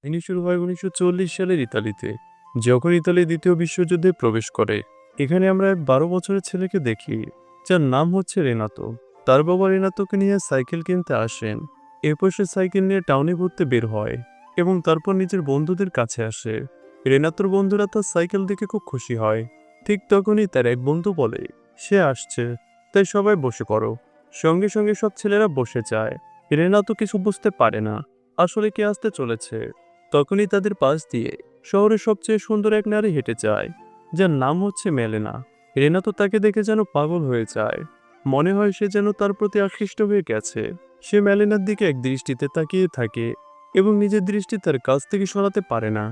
কাহিনী শুরু হয় ১৯৪০ সালের ইতালিতে, যখন ইতালি দ্বিতীয় বিশ্বযুদ্ধে প্রবেশ করে। এখানে আমরা এক ১২ বছরের ছেলেকে দেখি, যার নাম হচ্ছে রেনাতো। তার বাবা রেনাতোকে নিয়ে সাইকেল কিনতে আসেন। এরপর সে সাইকেল নিয়ে টাউনে ঘুরতে বের হয় এবং তারপর নিজের বন্ধুদের কাছে আসে। রেনাতোর বন্ধুরা তার সাইকেল দেখে খুব খুশি হয়। ঠিক তখনই তার এক বন্ধু বলে, সে আসছে, তাই সবাই বসে পড়ো। সঙ্গে সঙ্গে সব ছেলেরা বসে যায়। রেনাতো কিছু বুঝতে পারে না আসলে কে আসতে চলেছে। তখনই তাদের পাশ দিয়ে শহরের সবচেয়ে সুন্দর এক নারী হেঁটে যায়, যার নাম হচ্ছে মেলেনা। রেনাতো তাকে দেখে যেন পাগল হয়ে যায়। মনে হয় সে যেন তার প্রতি আকৃষ্ট হয়ে গেছে। সে মেলেনার দিকে এক দৃষ্টিতে তাকিয়ে থাকে এবং নিজের দৃষ্টি তার কাছ থেকে সরাতে পারে না।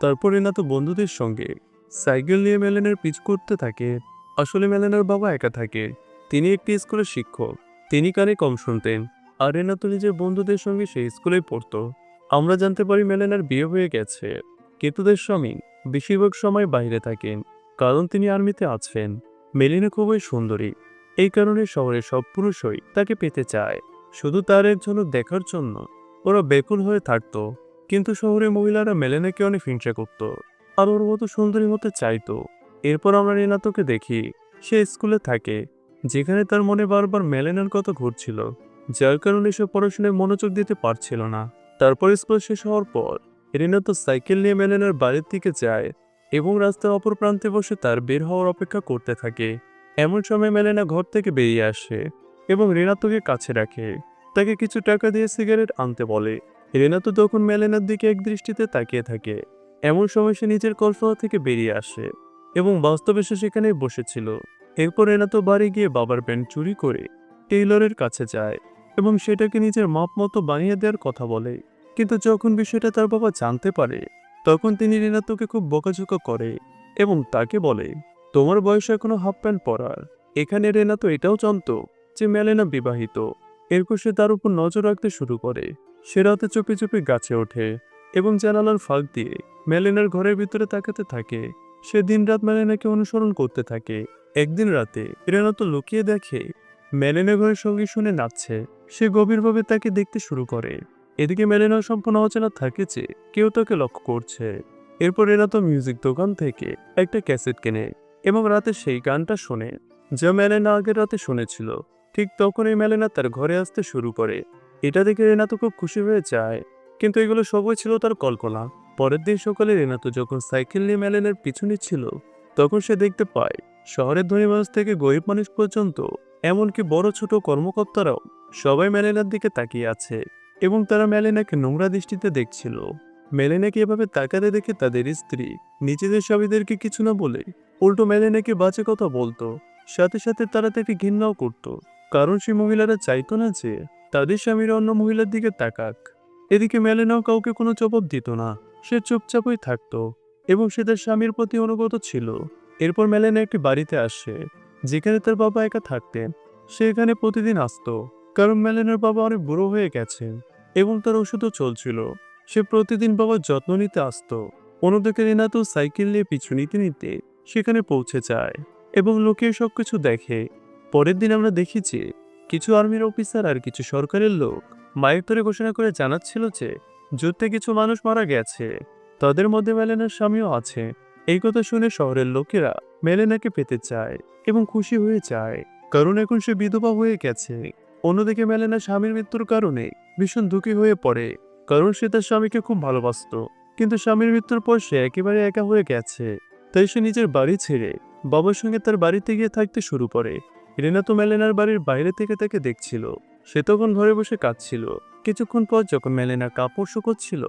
তারপর রেনাতো বন্ধুদের সঙ্গে সাইকেল নিয়ে মেলেনার পিছু করতে থাকে। আসলে মেলেনার বাবা একা থাকে, তিনি একটি স্কুলের শিক্ষক। তিনি কানে কম শুনতেন, আর রেনাতো নিজের বন্ধুদের সঙ্গে সেই স্কুলেই পড়তো। আমরা জানতে পারি মেলেনার বিয়ে হয়ে গেছে, কিন্তু তার স্বামী বেশিরভাগ সময় বাইরে থাকেন, কারণ তিনি আর্মিতে আছেন। মেলিনা খুবই সুন্দরী, এই কারণে শহরের সব পুরুষই তাকে পেতে চায়। শুধু তার এক ঝলক দেখার জন্য ওরা বেকুল হয়ে থাকতো। কিন্তু শহরের মহিলারা মেলেনাকে অনেক হিংসা করত আর ওর মতো সুন্দরী হতে চাইতো। এরপর আমরা রেনাতোকে দেখি, সে স্কুলে থাকে, যেখানে তার মনে বারবার মেলেনার কথা ঘুরছিল, যার কারণে সে পড়াশোনায় মনোযোগ দিতে পারছিল না। তারপর স্কুল শেষ হওয়ার পর রেনাতো সাইকেল নিয়ে মেলেনার বাড়ির দিকে যায় এবং রাস্তার অপর প্রান্তে বসে তার বের হওয়ার অপেক্ষা করতে থাকে। এমন সময় মেলেনা ঘর থেকে বেরিয়ে আসে এবং রেনাতোকে কাছে রাখে, তাকে কিছু টাকা দিয়ে সিগারেট আনতে বলে। রেনাতো তখন মেলেনার দিকে এক দৃষ্টিতে তাকিয়ে থাকে। এমন সময় সে নিজের কল্পনা থেকে বেরিয়ে আসে এবং বাস্তবে সে সেখানে বসেছিল। এরপর রেনাতো বাড়ি গিয়ে বাবার প্যান্ট চুরি করে টেইলরের কাছে যায় এবং সেটাকে নিজের মাপ মতো বানিয়ে দেওয়ার কথা বলে। কিন্তু যখন বিষয়টা তার বাবা জানতে পারে, তখন তিনি রেনাতোকে খুব বকাঝকা করে এবং তাকে বলে, তোমার বয়স এখনো হাফ প্যান্ট পরার। এখানে রেনাতো এটাও জানতো যে মেলেনা বিবাহিত। এরপর সে তার উপর নজর রাখতে শুরু করে। সে রাতে চুপি চুপি গাছে ওঠে এবং জানালার ফাঁক দিয়ে মেলেনার ঘরের ভিতরে তাকাতে থাকে। সে দিনরাত মেলেনাকে অনুসরণ করতে থাকে। একদিন রাতে রেনাতো লুকিয়ে দেখে মেলেনা ঘরের সঙ্গী শুনে নাচছে। সে গভীরভাবে তাকে দেখতে শুরু করে। এদিকে মেলেনা সম্পূর্ণ অচেনা থাকে যে কেউ তাকে লক্ষ্য করছে। এরপর রেনাতো মিউজিক দোকান থেকে একটা ক্যাসেট কেনে এবং রাতে সেই গানটা শোনে, যা মেলেনা আগের রাতে শুনেছিল। ঠিক তখনই মেলেনা তার ঘরে আসতে শুরু করে। এটা দেখে রেনাতো খুব খুশি হয়ে যায়, কিন্তু এগুলো সবই ছিল তার কল্পনা। পরের দিন সকালে রেনাতো যখন সাইকেল নিয়ে মেলেনার পিছু নিচ্ছিল, তখন সে দেখতে পায় শহরের ধনী মানুষ থেকে গরিব মানুষ পর্যন্ত, এমনকি বড় ছোট কর্মকর্তারাও সবাই মেলেনার দিকে তাকিয়ে আছে এবং তারা মেলেনাকে নোংরা দৃষ্টিতে দেখছিল। মেলেনাকে এভাবে তাকাতে দেখে তাদের স্ত্রী নিজেদের স্বামীদেরকে কিছু না বলে উল্টো মেলেনাকে বাজে কথা বলতো। সাথে সাথে তারা তাকে ঘৃণাও করত, কারণ সে মহিলারা চাইতো না যে তাদের স্বামীরা অন্য মহিলার দিকে তাকাক। এদিকে মেলেনাও কাউকে কোনো জবাব দিত না, সে চুপচাপই থাকতো এবং সে তার স্বামীর প্রতি অনুগত ছিল। এরপর মেলেনা একটি বাড়িতে আসে, যেখানে তার বাবা একা থাকতেন। সে এখানে প্রতিদিন আসতো, কারণ মেলেনার বাবা অনেক বুড়ো হয়ে গেছেন এবং তার ওষুধও চলছিল। সে প্রতিদিন বাবার যত্ন নিতে আসতো। অন্যদিকে রেনাতো সাইকেল নিয়ে পিছু নিতে নিতে সেখানে পৌঁছে যায় এবং লোকে সবকিছু দেখে। পরের দিন আমরা দেখি যে কিছু আর্মির অফিসার আর কিছু সরকারের লোক মাইক ধরে ঘোষণা করে জানাচ্ছিল যে যুদ্ধে কিছু মানুষ মারা গেছে, তাদের মধ্যে মেলেনার স্বামীও আছে। এই কথা শুনে শহরের লোকেরা মেলেনাকে পেতে চায় এবং খুশি হয়ে যায়, কারণ এখন সে বিধবা হয়ে গেছে। অন্যদিকে মেলেনা স্বামীর মৃত্যুর কারণে ভীষণ দুঃখী হয়ে পড়ে, কারণ সে তার স্বামীকে খুব ভালোবাসতো। কিন্তু স্বামীর মৃত্যুর পর সে একেবারে একা হয়ে গেছে, তাই সে নিজের বাড়ি ছেড়ে বাবার সঙ্গে তার বাড়িতে গিয়ে থাকতে শুরু করে। রেনাতো মেলেনার বাড়ির বাইরে থেকে তাকে দেখছিল। সে তখন ঘরে বসে কাঁদছিল। কিছুক্ষণ পর যখন মেলেনা কাপড় শুকোচ্ছিল,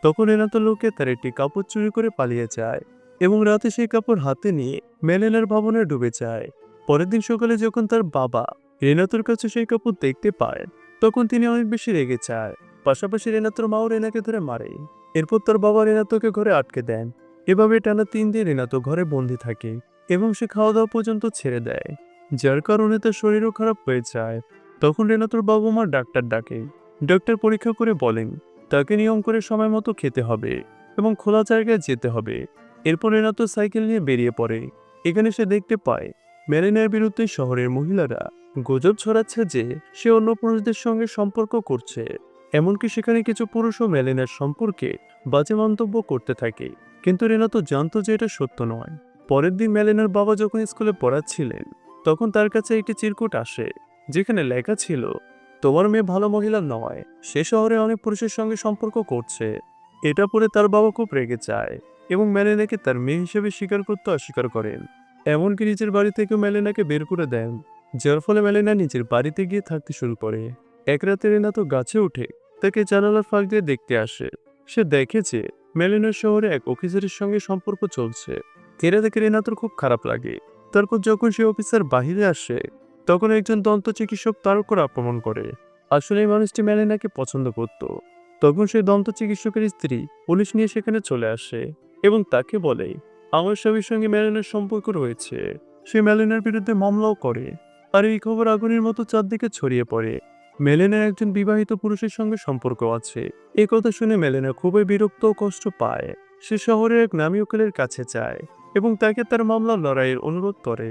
তখন রেনাতো লোকে তার একটি কাপড় চুরি করে পালিয়ে যায় এবং রাতে সেই কাপড় হাতে নিয়ে মেলেনার ভবনে ডুবে যায়। পরের দিন সকালে যখন তার বাবা রেনাতোর কাছে সেই কাপড় দেখতে পায়, তখন তিনি অনেক বেশি রেগে যায়। পাশাপাশি রেনাতোর মাও রেনাকে ধরে মারে। এরপর তার বাবা রেনাতোকে ঘরে আটকে দেন। এভাবে টানা 3 দিন রেনাতো ঘরে বন্দি থাকে এবং সে খাওয়া দাওয়া পর্যন্ত ছেড়ে দেয়, যার কারণে তার শরীরও খারাপ হয়ে যায়। তখন রেনাতোর বাবা মা ডাক্তার ডাকে। ডাক্তার পরীক্ষা করে বলেন তাকে নিয়ম করে সময় মতো খেতে হবে এবং খোলা জায়গায় যেতে হবে। এরপর রেনাতো সাইকেল নিয়ে বেরিয়ে পড়ে। এখানে সে দেখতে পায় মেরিনের বিরুদ্ধে শহরের মহিলারা গুজব ছড়াচ্ছে যে সে অন্য পুরুষদের সঙ্গে সম্পর্ক করছে। এমনকি সেখানে কিছু পুরুষও মেলেনার সম্পর্কে বাজে মন্তব্য করতে থাকে, কিন্তু রেনাতো জানতো যে এটা সত্য নয়। পরের দিন মেলেনার বাবা যখন স্কুলে পড়াচ্ছিলেন, তখন তার কাছে একটি চিরকুট আসে, যেখানে লেখা ছিল, তোমার মেয়ে ভালো মহিলা নয়, সে শহরে অনেক পুরুষের সঙ্গে সম্পর্ক করছে। এটা পড়ে তার বাবা খুব রেগে যায় এবং মেলেনাকে তার মেয়ে হিসেবে স্বীকার করতে অস্বীকার করেন। এমনকি নিজের বাড়ি থেকেও মেলেনাকে বের করে দেন, যার ফলে মেলেনা নিজের বাড়িতে গিয়ে থাকতে শুরু করে। এক রাতে রেনাতো গাছে উঠে তাকে জানালার ফাঁক দিয়ে দেখতে আসে। সে দেখে যে মেলেনার শহরে এক অফিসারের সঙ্গে সম্পর্ক চলছে। এরা দেখে রেনাতোর খুব খারাপ লাগে। তারপর যখন সে অফিসার বাহিরে আসে, তখন একজন দন্ত চিকিৎসক তার উপর আক্রমণ করে। আসলে এই মানুষটি মেলেনাকে পছন্দ করত। তখন সেই দন্ত চিকিৎসকের স্ত্রী পুলিশ নিয়ে সেখানে চলে আসে এবং তাকে বলে, আমার স্বামীর সঙ্গে মেলেনার সম্পর্ক রয়েছে। সে মেলেনার বিরুদ্ধে মামলাও করে। আর এই খবর আগুনের মতো চারদিকে ছড়িয়ে পড়ে। মেলেনার একজন বিবাহিত পুরুষের সঙ্গে সম্পর্ক আছে। এই কথা শুনে মেলেনা খুবই বিরক্ত ও কষ্ট পায়। সে শহরের এক নামী উকিলের কাছে যায় এবং তাকে তার মামলার লড়াইয়ের অনুরোধ করে।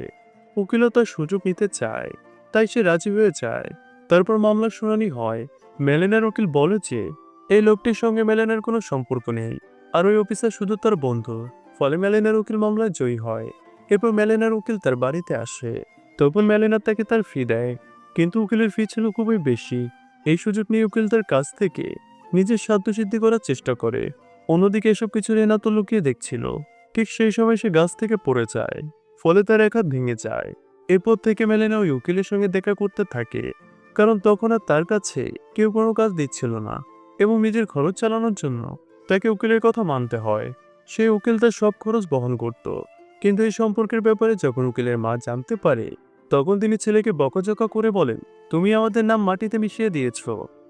উকিলও তার সুযোগ নিতে চায়, তাই সে রাজি হয়ে যায়। তারপর মামলার শুনানি হয়। মেলেনার উকিল বলে যে এই লোকটির সঙ্গে মেলেনার কোনো সম্পর্ক নেই, আর ওই অফিসার শুধু তার বন্ধু। ফলে মেলেনার উকিল মামলায় জয়ী হয়। এরপর মেলেনার উকিল তার বাড়িতে আসে। তখন মেলেনা তাকে তার ফি দেয়, কিন্তু উকিলের ফি ছিল খুবই বেশি। এই সুযোগ নিয়ে উকিল তার কাছ থেকে নিজের স্বার্থসিদ্ধি করার চেষ্টা করে। অন্যদিকে এসব কিছু রেনাতো লুকিয়ে দেখছিল। ঠিক সেই সময় সে গাছ থেকে পড়ে যায়, ফলে তার এক হাত ভেঙে যায়। এরপর থেকে মেলেনা ওই উকিলের সঙ্গে দেখা করতে থাকে, কারণ তখন আর তার কাছে কেউ কোনো কাজ দিচ্ছিল না এবং নিজের খরচ চালানোর জন্য তাকে উকিলের কথা মানতে হয়। সেই উকিল তার সব খরচ বহন করত। কিন্তু এই সম্পর্কের ব্যাপারে যখন উকিলের মা জানতে পারে, তখন তিনি ছেলেকে বকাঝকা করে বলেন, তুমি আমাদের নাম মাটিতে মিশিয়ে দিয়েছ।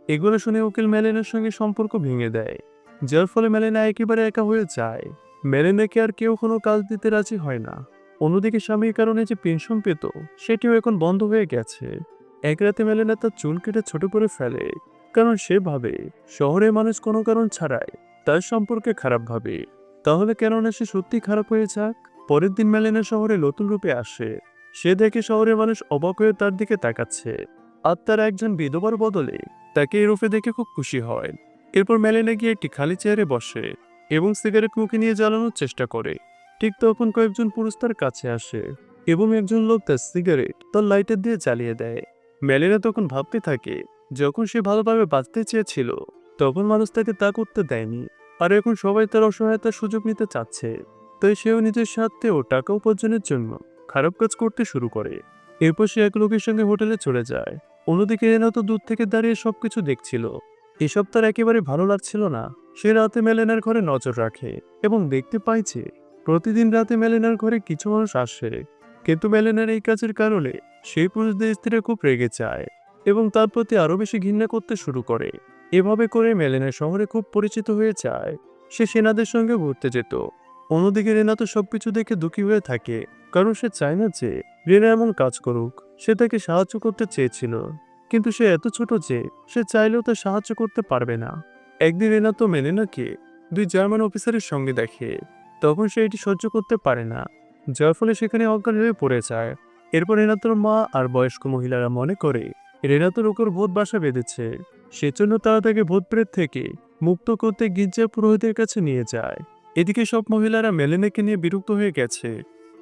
এগুলো শুনে উকিল মেলেনার সঙ্গে সম্পর্ক ভেঙে দেয়, যার ফলে মেলেনা একেবারে একা হয়ে যায়। মেলেনাকে আর কেউ কোনো কাজ দিতে রাজি হয় না। অন্যদিকে স্বামীর কারণে যে পেনশন পেত, সেটিও এখন বন্ধ হয়ে গেছে। এক রাতে মেলেনা তার চুল কেটে ছোট করে ফেলে, কারণ সে ভাবে শহরে মানুষ কোনো কারণ ছাড়াই তার সম্পর্কে খারাপ ভাবে। তাহলে কেননা সে সত্যি খারাপ হয়ে যাক। পরের দিন মেলেনা শহরে নতুন রূপে আসে। সে দেখে শহরের মানুষ অবাক হয়ে তার দিকে তাকাচ্ছে, আর তার একজন বিধবার বদলে তাকে এই রূপে দেখে খুব খুশি হয়। এরপর মেলেনা গিয়ে একটি খালি চেয়ারে বসে এবং সিগারেট মুখে নিয়ে জ্বালানোর চেষ্টা করে। ঠিক তখন কয়েকজন পুরুষ তার কাছে আসে এবং একজন লোক তার সিগারেট তার লাইটার দিয়ে জ্বালিয়ে দেয়। মেলেনা তখন ভাবতে থাকে, যখন সে ভালোভাবে বাঁচতে চেয়েছিল, তখন মানুষ তাকে তা করতে দেয়নি, আর এখন সবাই তার অসহায়তার সুযোগ নিতে চাচ্ছে। তাই সেও নিজের স্বার্থে ও টাকা উপার্জনের জন্য খারাপ কাজ করতে শুরু করে। এরপর সে এক লোকের সঙ্গে হোটেলে চলে যায়। অন্যদিকে রেনাতো দূর থেকে দাঁড়িয়ে সবকিছু দেখছিল। এসব তার একেবারে ভালো লাগছিল না। সে রাতে মেলেনার ঘরে নজর রাখে এবং দেখতে পায় যে প্রতিদিন রাতে মেলেনার ঘরে কিছু মানুষ আসে। কিন্তু মেলেনার এই কাজের কারণে সেই পুরুষদের স্ত্রীরা খুব রেগে যায় এবং তার প্রতি আরো বেশি ঘৃণা করতে শুরু করে। এভাবে করে মেলেনা শহরে খুব পরিচিত হয়ে যায়। সে সেনাদের সঙ্গে ঘুরতে যেত। অন্যদিকে রেনা তো সবকিছু দেখে দুঃখী হয়ে থাকে, কারণ সে চায় না যে রেনা এমন কাজ করুক। সে তাকে সাহায্য করতে চেয়েছিল, কিন্তু সে এত ছোট যে সে চাইলেও তা সাহায্য করতে পারবে না। একদিন রেনা তো মেলেনাকে দুই জার্মান অফিসারের সঙ্গে দেখে। তখন সে এটি সহ্য করতে পারে না, যার ফলে সেখানে অজ্ঞান হয়ে পড়ে যায়। এরপর রেনাতোর মা আর বয়স্ক মহিলারা মনে করে রেনাতোর উপর ভূত বাসা বেঁধেছে। সেজন্য তারা তাকে ভূত প্রেত থেকে মুক্ত করতে গির্জার পুরোহিতের কাছে নিয়ে যায়। এদিকে সব মহিলারা মেলেনাকে নিয়ে বিরক্ত হয়ে গেছে,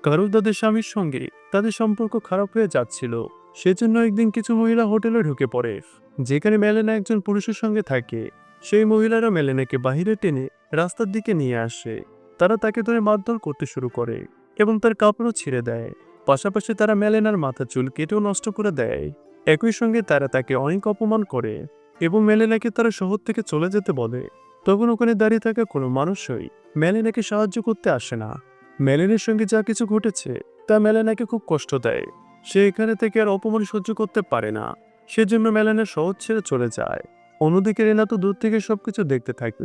কারণ তাদের স্বামীর সঙ্গে তাদের সম্পর্ক খারাপ হয়ে যাচ্ছিল। সেজন্য একদিন কিছু মহিলা হোটেলে ঢুকে পড়ে, যেখানে মেলেনা একজন পুরুষের সঙ্গে থাকে। সেই মহিলারা মেলেনাকে বাহিরে টেনে রাস্তার দিকে নিয়ে আসে। তারা তাকে ধরে মারধর করতে শুরু করে এবং তার কাপড়ও ছিঁড়ে দেয়। পাশাপাশি তারা মেলেনার মাথার চুল কেটেও নষ্ট করে দেয়। একই সঙ্গে তারা তাকে অনেক অপমান করে এবং মেলেনাকে তারা শহর থেকে চলে যেতে বলে। তখন ওখানে দাঁড়িয়ে থাকা কোনো মানুষই মেলেনাকে সাহায্য করতে আসে না। মেলেনের সঙ্গে যা কিছু ঘটেছে তা মেলেনাকে খুব কষ্ট দেয়। সে এখানে থেকে আর অপমান সহ্য করতে পারে না। সেজন্য মেলেনা শহর ছেড়ে চলে যায়। অন্যদিকে রেনা তো দূর থেকে সবকিছু দেখতে থাকে।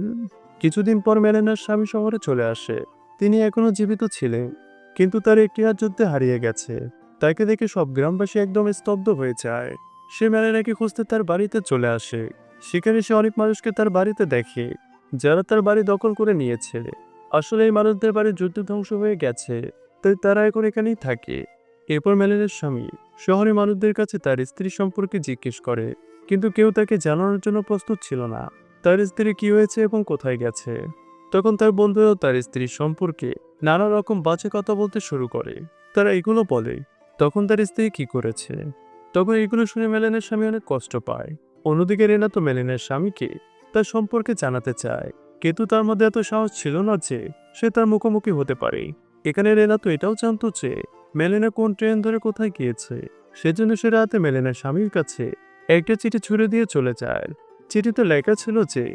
কিছুদিন পর মেলেনার স্বামী শহরে চলে আসে। তিনি এখনো জীবিত ছিলেন, কিন্তু তার একটি হাত যুদ্ধে হারিয়ে গেছে। তাকে দেখে সব গ্রামবাসী একদম স্তব্ধ হয়ে যায়। সে মেলেনাকে খুঁজতে তার বাড়িতে চলে আসে। সেখানে সে অনেক মানুষকে তার বাড়িতে দেখে, যারা তার বাড়ি দখল করে নিয়েছে। আসলে এই মানুষদের বাড়ি যুদ্ধে ধ্বংস হয়ে গেছে, তাই তারা এখন এখানেই থাকে। এরপর মেলেনের স্বামী শহরের মানুষদের কাছে তার স্ত্রী সম্পর্কে জিজ্ঞেস করে, কিন্তু কেউ তাকে জানানোর জন্য প্রস্তুত ছিল না তার স্ত্রী কি হয়েছে এবং কোথায় গেছে। তখন তার বন্ধুরাও তার স্ত্রীর সম্পর্কে নানা রকম বাজে কথা বলতে শুরু করে। তারা এগুলো বলে তখন তার স্ত্রী কি করেছে। তখন এগুলো শুনে মেলেনের স্বামী অনেক কষ্ট পায়। অন্যদিকে রেনাতো মেলেনের স্বামীকে তার সম্পর্কে জানাতে চায়, কিন্তু তার মধ্যে এত সাহস ছিল না যে সে তার মুখোমুখি হতে পারে। এখানে রেনাতো এটাও জানতো যে মেলেনা কোন ট্রেন ধরে কোথায় গিয়েছে। সেজন্য সে রাতে মেলেনার স্বামীর কাছে একটা চিঠি ছুড়ে দিয়ে চলে যায়। চিঠিতে লেখা ছিল যে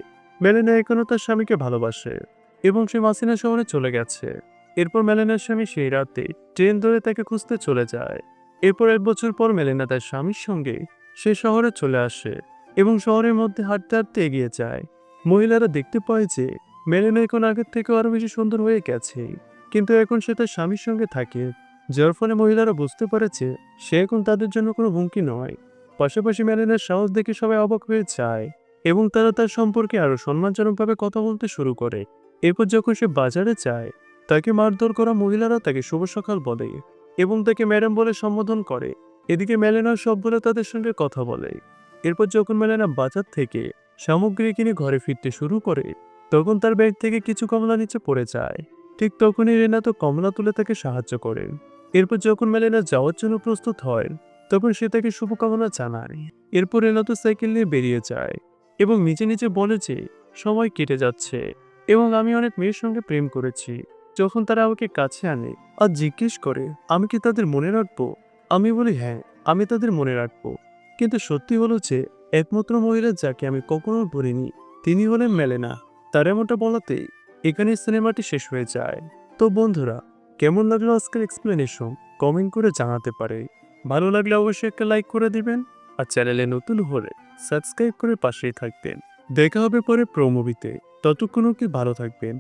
মেলেনা এখনো তার স্বামীকে ভালোবাসে এবং সে মাসিনা শহরে চলে গেছে। এরপর মেলেনার স্বামী সেই রাতে ট্রেন ধরে তাকে খুঁজতে চলে যায়। এরপর 1 বছর পর মেলেনা তার স্বামীর সঙ্গে সে শহরে চলে আসে এবং শহরের মধ্যে হাঁটতে হাঁটতে এগিয়ে যায়। মহিলারা দেখতে পায় যে মেলেনা এখন আগের থেকে আরো বেশি সুন্দর হয়ে গেছে, কিন্তু এখন সে তার স্বামীর সঙ্গে থাকে, যার ফলে মহিলারা বুঝতে পারেছে সে এখন তাদের জন্য কোনো হুমকি নয়। পাশাপাশি মেলেনার সাহস দেখে সবাই অবাক হয়ে যায় এবং তারা তার সম্পর্কে আরো সম্মানজনকভাবে কথা বলতে শুরু করে। এরপর যখন সে বাজারে যায়, তাকে মারধর করা মহিলারা তাকে শুভ সকাল বলে এবং তাকে ম্যাডাম বলে সম্বোধন করে। এদিকে মেলেনা সব বলে তাদের সঙ্গে কথা বলে। এরপর যখন মেলেনা বাজার থেকে সামগ্রী কিনে ঘরে ফিরতে শুরু করে, তখন তার ব্যাগ থেকে কিছু কমলা নিচে পড়ে যায়। ঠিক তখনই রেনাতো কমলা তুলে তাকে সাহায্য করে। এরপর যখন মেলেনা যাওয়ার জন্য প্রস্তুত হয়, তখন সে তাকে শুভকামনা জানায়। এরপর রেনাতো সাইকেল নিয়ে বেরিয়ে যায় এবং নিজে নিজে বলে যে সময় কেটে যাচ্ছে এবং আমি অনেক মেয়ের সঙ্গে প্রেম করেছি। যখন তারা আমাকে কাছে আনে আর জিজ্ঞেস করে আমি কি তাদের মনে রাখবো, আমি বলি হ্যাঁ, আমি তাদের মনে রাখবো। কিন্তু সত্যি হলো যে একমাত্র মহিলা যাকে আমি কখনো ভুলিনি তিনি হলেন মেলেনা। তার এমনটা বলাতেই এখানে সিনেমাটি শেষ হয়ে যায়। তো বন্ধুরা, কেমন লাগলো আজকের এক্সপ্লেনেশন কমেন্ট করে জানাতে পারে। ভালো লাগলে অবশ্যই একটা লাইক করে দিবেন আর চ্যানেলে নতুন হলে সাবস্ক্রাইব করে পাশেই থাকবেন। দেখা হবে পরে প্রো মুভিতে, ততক্ষণও কি ভালো থাকবেন।